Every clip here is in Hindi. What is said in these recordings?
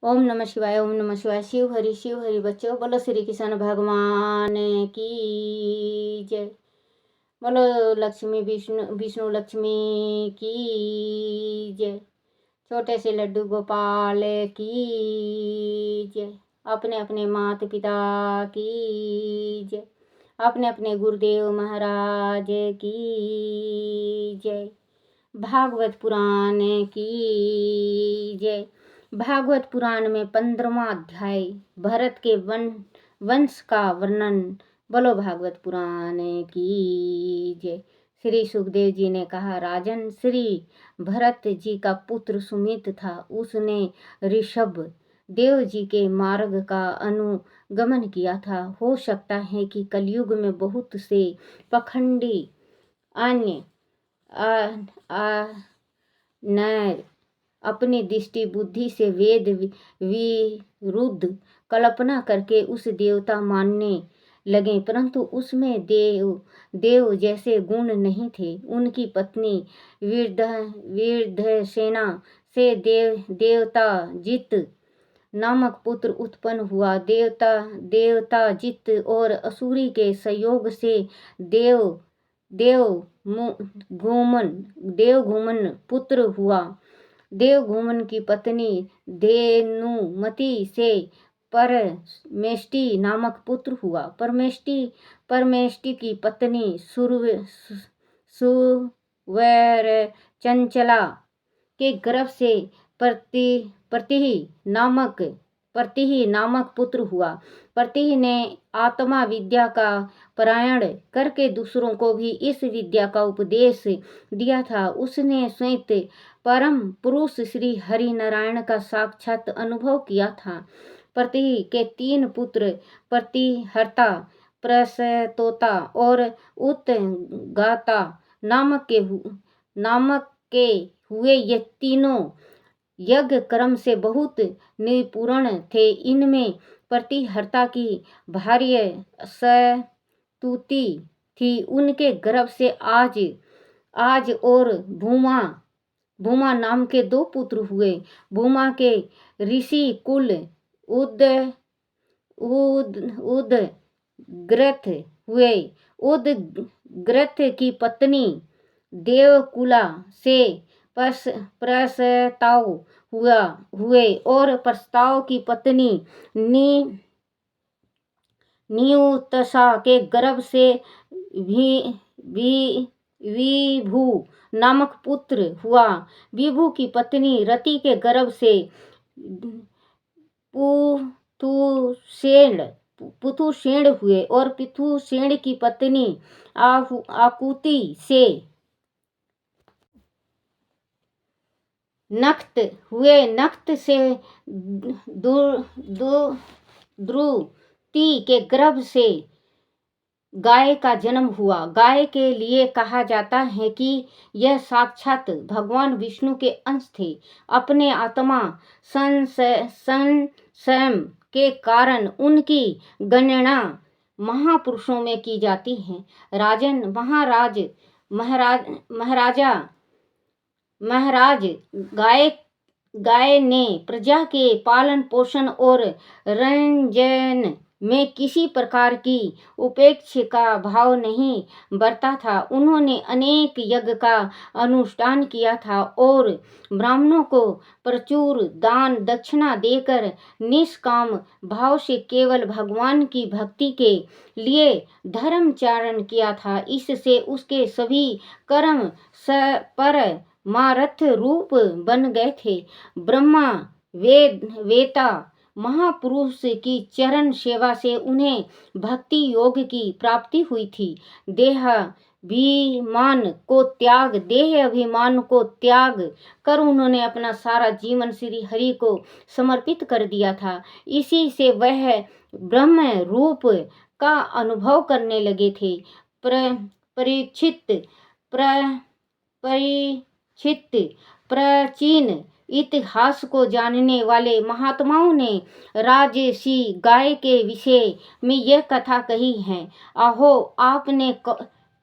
ओम नमः शिवाय। ओम नमः शिवाय। शिव हरि बच्चों, बोलो श्री कृष्ण भगवान की जय। बोलो लक्ष्मी विष्णु लक्ष्मी की जय। छोटे से लड्डू गोपाल की जय। अपने अपने माता पिता की जय। अपने अपने गुरुदेव महाराज की जय। भागवत पुराण की जय। भागवत पुराण में 15वां अध्याय भरत के वंश का वर्णन। बोलो भागवत पुराण की जय। श्री सुखदेव जी ने कहा, राजन, श्री भरत जी का पुत्र सुमित था। उसने ऋषभ देव जी के मार्ग का अनुगमन किया था। हो सकता है कि कलयुग में बहुत से पखंडी अन्य न अपनी दृष्टि बुद्धि से वेद विरुद्ध कल्पना करके उस देवता मानने लगे, परंतु उसमें देव जैसे गुण नहीं थे। उनकी पत्नी वीरसेना से देवता जित नामक पुत्र उत्पन्न हुआ। देवता जित और असुरी के संयोग से देवघूमन पुत्र हुआ। देवघूमन की पत्नी धेनुमति से परमेष्टि नामक पुत्र हुआ। परमेष्टि की पत्नी सुवर्चंचला के गर्भ से प्रतिहि नामक पुत्र हुआ। प्रतिहि ने आत्मा विद्या का पारायण करके दूसरों को भी इस विद्या का उपदेश दिया था। उसने स्वयं परम पुरुष श्री हरि नारायण का साक्षात अनुभव किया था। प्रतिहि के 3 पुत्र प्रतिहर्ता, प्रसतोता और उत्गाता नामक के हुए। ये तीनों यज्ञ कर्म से बहुत निपुण थे। इनमें प्रतिहर्ता की भार्य सतुति थी। उनके गर्भ से आज और भूमा नाम के 2 पुत्र हुए। भूमा के ऋषि कुल उदग्रथ हुए। उदग्रथ की पत्नी देवकुला से प्रस्ताव हुए और प्रस्ताव की पत्नी नियुतसा के गर्भ से विभु नामक पुत्र हुआ। विभु की पत्नी रति के गर्भ से पुथुसेन हुए और पुथुसेन की पत्नी आकुति से नक्त हुए। नक्त से द्रुति के गर्भ से गाय का जन्म हुआ। गाय के लिए कहा जाता है कि यह साक्षात भगवान विष्णु के अंश थे। अपने आत्मा संशय के कारण उनकी गणना महापुरुषों में की जाती है। राजन, महाराज गाय ने प्रजा के पालन पोषण और रंजन में किसी प्रकार की उपेक्षा का भाव नहीं बरता था। उन्होंने अनेक यज्ञ का अनुष्ठान किया था और ब्राह्मणों को प्रचुर दान दक्षिणा देकर निष्काम भाव से केवल भगवान की भक्ति के लिए धर्माचरण किया था। इससे उसके सभी कर्म परमार्थ रूप बन गए थे। ब्रह्मा वेता महापुरुष की चरण सेवा से उन्हें भक्ति योग की प्राप्ति हुई थी। देह अभिमान को त्याग कर उन्होंने अपना सारा जीवन श्री हरि को समर्पित कर दिया था। इसी से वह ब्रह्म रूप का अनुभव करने लगे थे। प्राचीन इतिहास को जानने वाले महात्माओं ने राजसी गाय के विषय में यह कथा कही है। अहो, आपने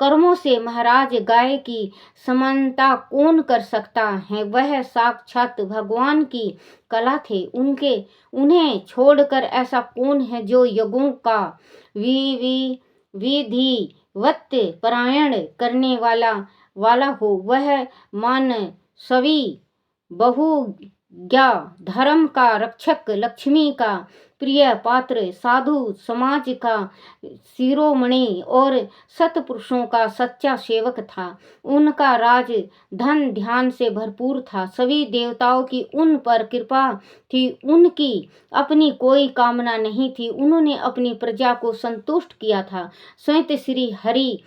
कर्मों से महाराज गाय की समानता कौन कर सकता है। वह साक्षात भगवान की कला थे। उन्हें छोड़कर ऐसा कौन है जो यज्ञों का विधिवत पारायण करने वाला हो। वह मानसवी बहुज्ञा, धर्म का रक्षक, लक्ष्मी का प्रिय पात्र, साधु समाज का शिरोमणि और सत्पुरुषों का सच्चा सेवक था। उनका राज धन ध्यान से भरपूर था। सभी देवताओं की उन पर कृपा थी। उनकी अपनी कोई कामना नहीं थी। उन्होंने अपनी प्रजा को संतुष्ट किया था। स्वयं श्री हरि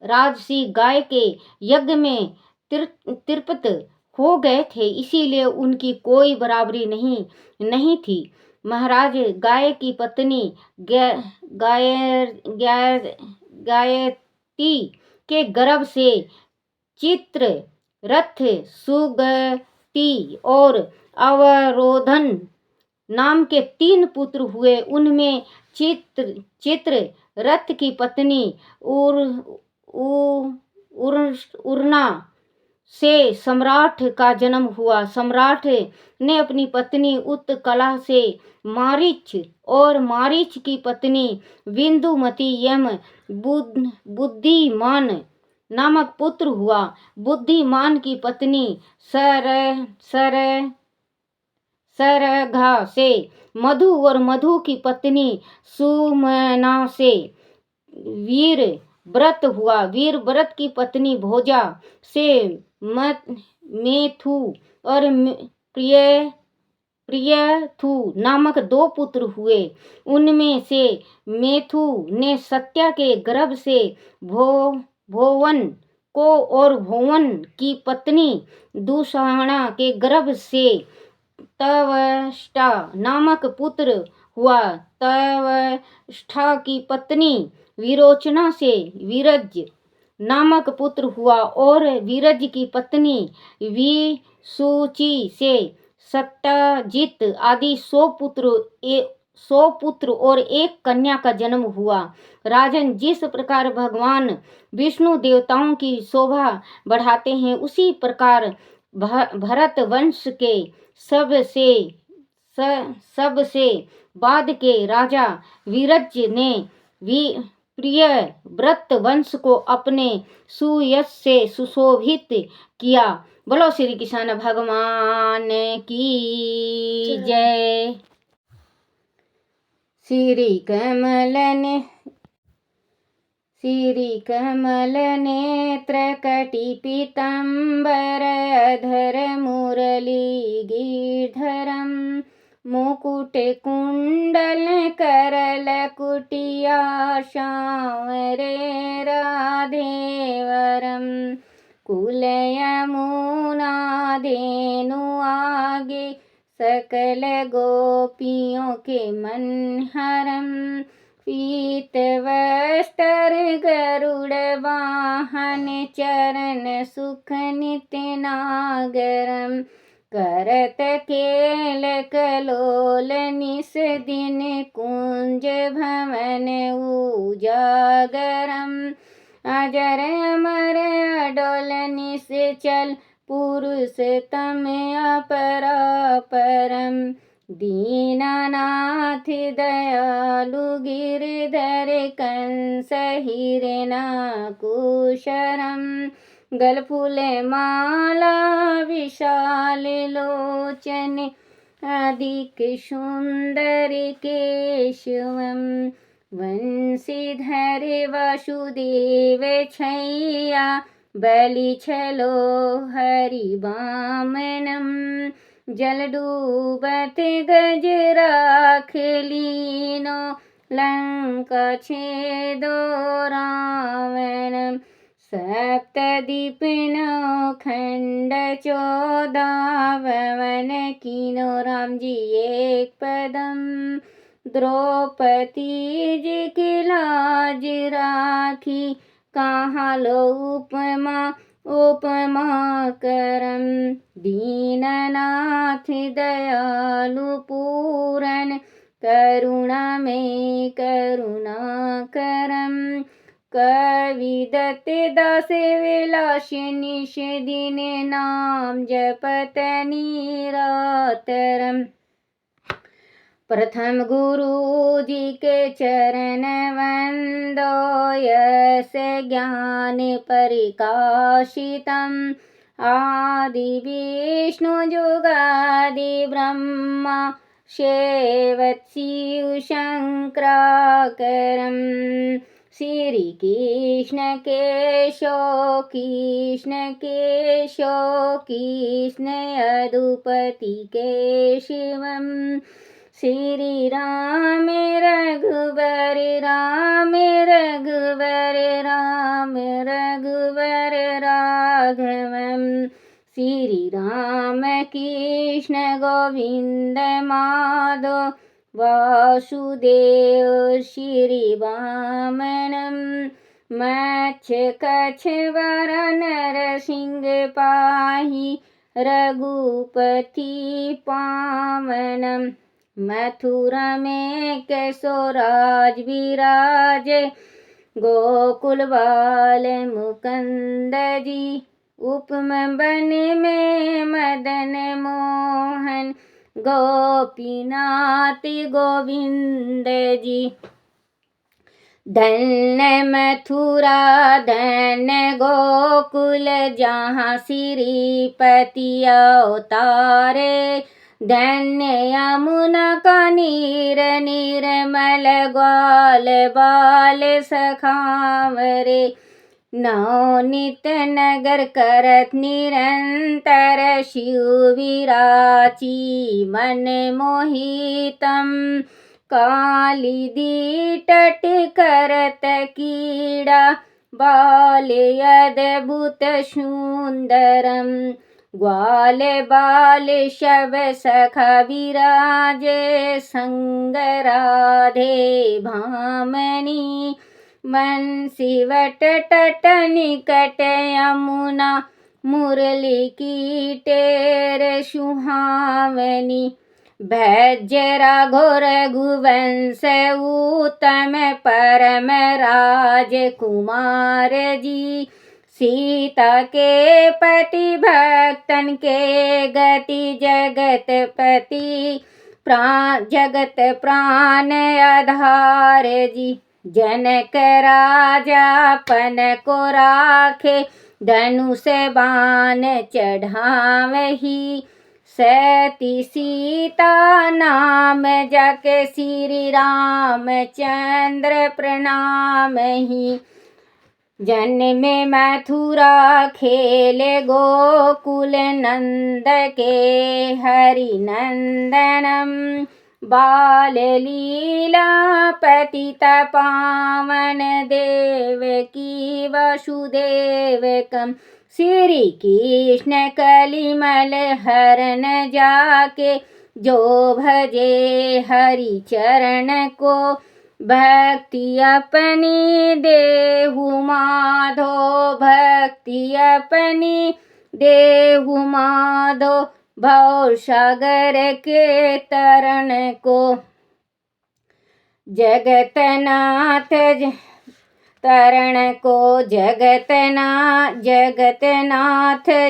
राजसी गाय के यज्ञ में तृप्त हो गए थे, इसीलिए उनकी कोई बराबरी नहीं थी। महाराज गाय की पत्नी गायत्री के गर्भ से चित्ररथ, सुगति और अवरोधन नाम के 3 पुत्र हुए। उनमें चित्ररथ की पत्नी उर्ना से सम्राट का जन्म हुआ। सम्राट ने अपनी पत्नी उत्कला से मारीच और मारीच की पत्नी बिंदुमती एवं बुद्धिमान नामक पुत्र हुआ। बुद्धिमान की पत्नी सरघा से मधु और मधु की पत्नी सुमना से वीरव्रत हुआ। वीरव्रत की पत्नी भोजा से मेथु और प्रियथु नामक 2 पुत्र हुए। उनमें से मेथु ने सत्या के गर्भ से भोवन को और भोवन की पत्नी दुशाणा के गर्भ से तवष्टा नामक पुत्र हुआ। तवष्टा की पत्नी विरोचना से विरज नामक पुत्र हुआ और विरज की पत्नी विसूची से सत्यजित आदि 100 पुत्र और 1 कन्या का जन्म हुआ। राजन, जिस प्रकार भगवान विष्णु देवताओं की शोभा बढ़ाते हैं, उसी प्रकार भरत वंश के सबसे बाद के राजा विरज ने प्रियव्रत वंश को अपने सुयश से सुशोभित किया। बोलो श्री कृष्ण भगवान की जय। श्री कमल नेत्र कटी पीतांबर धर मुरली गिरधरम मुकुट कुंडल करल कुटिया श्यामरे राधेवरम कुल यमुना धेनु आगे सकल गोपियों के मनहरम पीत वस्त्र गरुड़ वाहन चरण सुख नित्य नागरम करत केल कलोल निस दिन कुंज भवन उजागरम अजर अमर अडोल निश्चल पुरुषोत्तम अपरापरम दीनानाथ दयालु गिरधर कंस हिरणाकुशरम गलफुल माला विशाल लोचन अधिक सुंदर केशवम वंशीधर वासुदेव छैया बलि छलो हरि वामनम जल डूबत गज राख लीनो लंका छेदो रावणम सप्तदीपिनो खंड 14 भवन कीनो राम जी एक पदम द्रौपदी जी की लाज राखी कहाँ लो उपमा करम दीननाथ दयालु पूरन करुणामय करुणाकरं कविदत्त दास विलास निश दिन नाम जपत निरतरम। प्रथम गुरु जी के चरण वंदो यस ज्ञान परिकाशितम् आदि विष्णु जुगादि ब्रह्मा शेवत् शिव शंकराकरम। श्री कृष्ण केशो कृष्ण केशो कृष्ण यदुपति केशवम्। श्री राम रघुवर राम रघुवर राम रघुवर राघवम्। श्री राम कृष्ण गोविंद माधव वासुदेव श्री वामनम्। मच्छ कच्छ वर नरसिंह पाहि रघुपति पावनम्। मथुरा में कैसोराज विराज गोकुल बाल मुकुंद जी। उपम बन में मदन मोहन गोपीनाथ गोविंद जी। धन्य मथुरा धन्य गोकुल जहाँ श्रीपति अवतारे। धन्य यमुना का नीर निर्मल ग्वाल बाल सखावरे। नवनीत नगर करत निरंतर शिव विराची मन मोहितम। कालिदी तट करत कीड़ा बाल अद्भुत सुंदरम। ग्वाल बाल शब सखा विराजे संग राधे भामनी। बंसीवट तट निकट यमुना मुरली की टेर सुहावनी। भज्जरा घोर रघुवंश उत्तम परम राजकुमार जी। सीता के पति भक्तन के गति जगत पति जगत प्राण आधार जी। जनक राजा पन को राखे धनुष बाण चढ़ावही। सती सीता नाम जके श्री रामचंद्र प्रणाम ही। जन्म मथुरा खेले गोकुल नंद के हरि नंदनम। बाल लीला पतित पावन देवकी वसुदेवकम। श्री कृष्ण कलिमल हरण जाके जो भजे हरि चरण को। भक्ति अपनी देहु माधो भक्ति अपनी देहु माधो भव सागर के तरण को। जगतनाथ तरण को जगतनाथ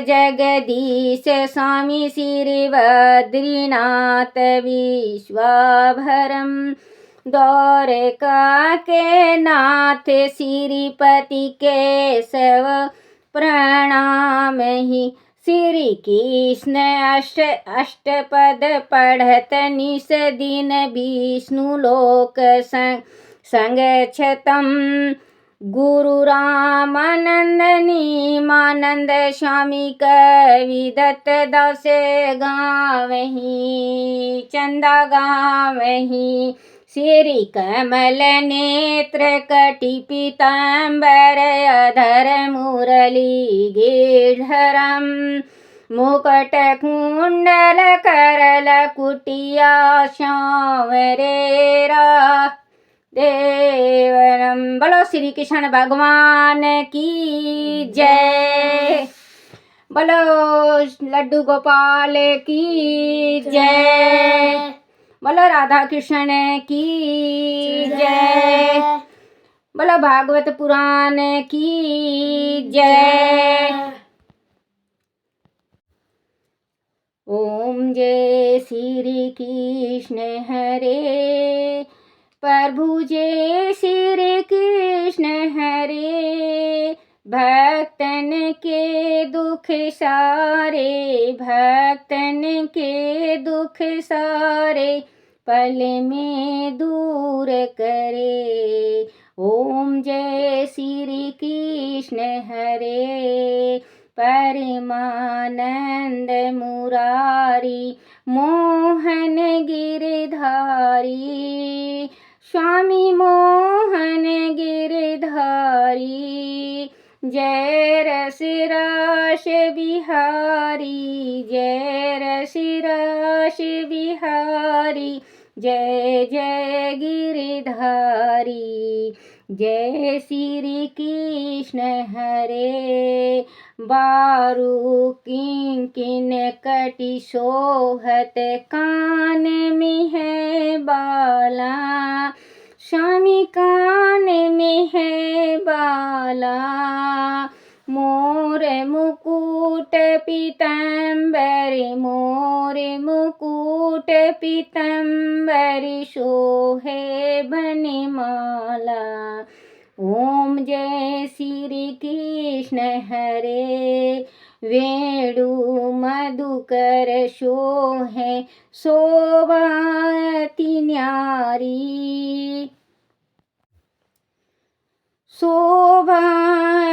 जगदीश स्वामी श्री बद्रीनाथ विश्वाभरम। द्वारका के नाथ श्रीपति केशव प्रणाम ही। श्री कृष्ण अष्टपद पढ़त निस दिन विष्णु लोक संग छतम। गुरु रामानंद नीमानंद स्वामी कविदत्त दास गावही चंदा गावही। श्री कमल नेत्र कटि पीतांबर अधर मुरली गिरधरम। मुकुट कुंडल करल कुटिया श्यामरेरा देवरम। बोलो श्री कृष्ण भगवान की जय। बोलो लड्डू गोपाल की जय। बोलो राधा कृष्ण की जय। बोलो भागवत पुराण की जय। ओम जय श्री कृष्ण हरे। प्रभु जय श्री कृष्ण हरे। भक्तन के दुख सारे, भक्तन के दुख सारे पल में दूर करे। ओम जय श्री कृष्ण हरे। परमानंद मुरारी मोहन गिरधारी, स्वामी मोहन गिरधारी। जय रस रास बिहारी, जय रस रास बिहारी। जय जय गिरधारी। जय श्री कृष्ण हरे। बारू किंकिन कटि सोहत, कान में है बाला, स्वामी कान में है बाला। मोर मुकुट पीतांबर, मोर मुकुट पीतांबर शोहे बनमाला। ओम जय श्री कृष्ण हरे। वेणु मधुकर शोहे शोभा अति न्यारी, शोभा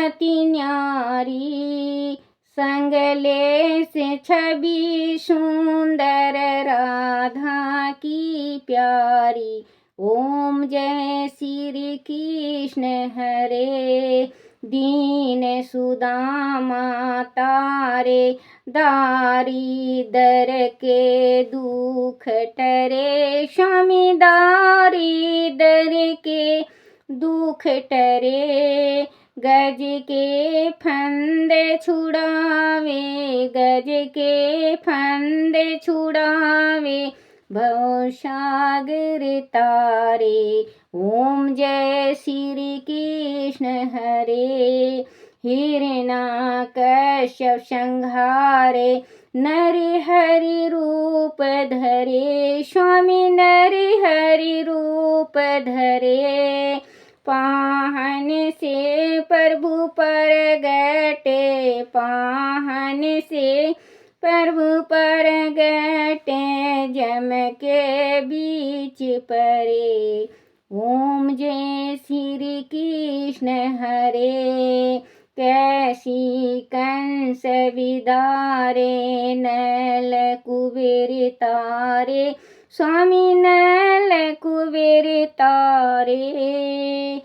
अति न्यारी। संगले से छवि सुंदर राधा की प्यारी। ओम जय श्री कृष्ण हरे। दीन सुदामा तारे, दारी दर के दुख टरे। स्वामी दारी दर के दुख टरे। गज के फंदे छुड़ावे, गज के फंदे छुड़ावे भवसागर तारे। ओम जय श्री कृष्ण हरे। हिरण्याकश्यप संहारे, नर हरि रूप धरे। स्वामी नर हरि रूप धरे। पाहन से प्रभु परगटे, पाहन से प्रभु परगटे जम के बीच परे। ओम जय श्री कृष्ण हरे। कैसी कंस विदारे, नल कुबेर तारे। स्वामी नल कुबेर तारे।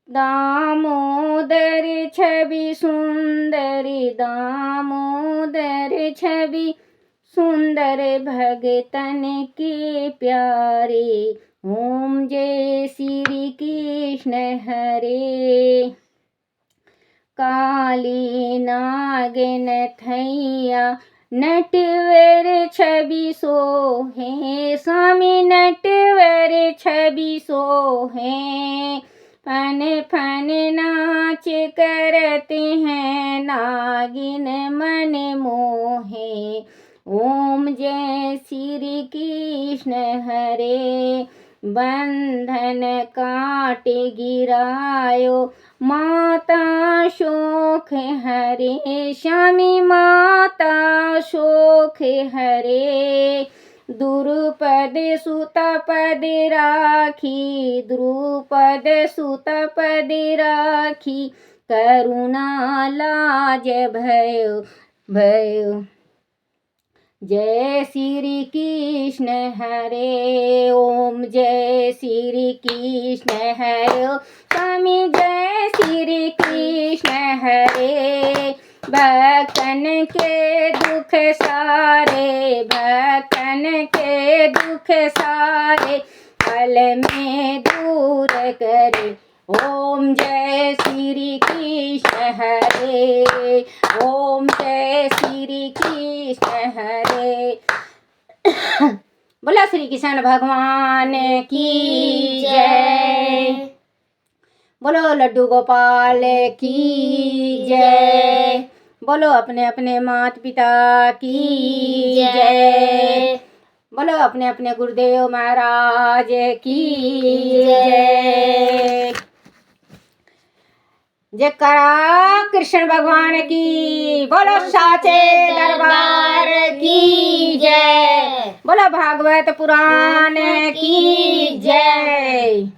दामोदर छवि सुंदरी, दामोदर छवि सुंदर भगतन के प्यारे। ओम जय श्री कृष्ण हरे। काली नागिन थैया, नटवर छवि सोहे। स्वामी नटवर छवि सोहे। फन फन नाच करते हैं नागिन मन मोहे। ओम जय श्री कृष्ण हरे। बंधन काट गिरायो माता शोक हरे। स्वामी माता शोक हरे। द्रुपद सुत पद राखी, द्रुपद सुत पद राखी। करुणा लाज भयो भयो। जय श्री कृष्ण हरे। ओम जय श्री कृष्ण हरे। स्वामी जय श्री कृष्ण हरे। भक्तन के दुख सारे, भक्तन के दुख सारे पल में दूर करे। ओम जय श्री कृष्ण हरे। ओम जय श्री कृष्ण हरे। बोलो श्री कृष्ण भगवान की जय। बोलो लड्डू गोपाल की जय। बोलो अपने अपने माता पिता की जय। बोलो अपने अपने गुरुदेव महाराज की जय। जयकारा कृष्ण भगवान की। बोलो साचे दरबार की जय। बोलो भागवत पुराण की जय।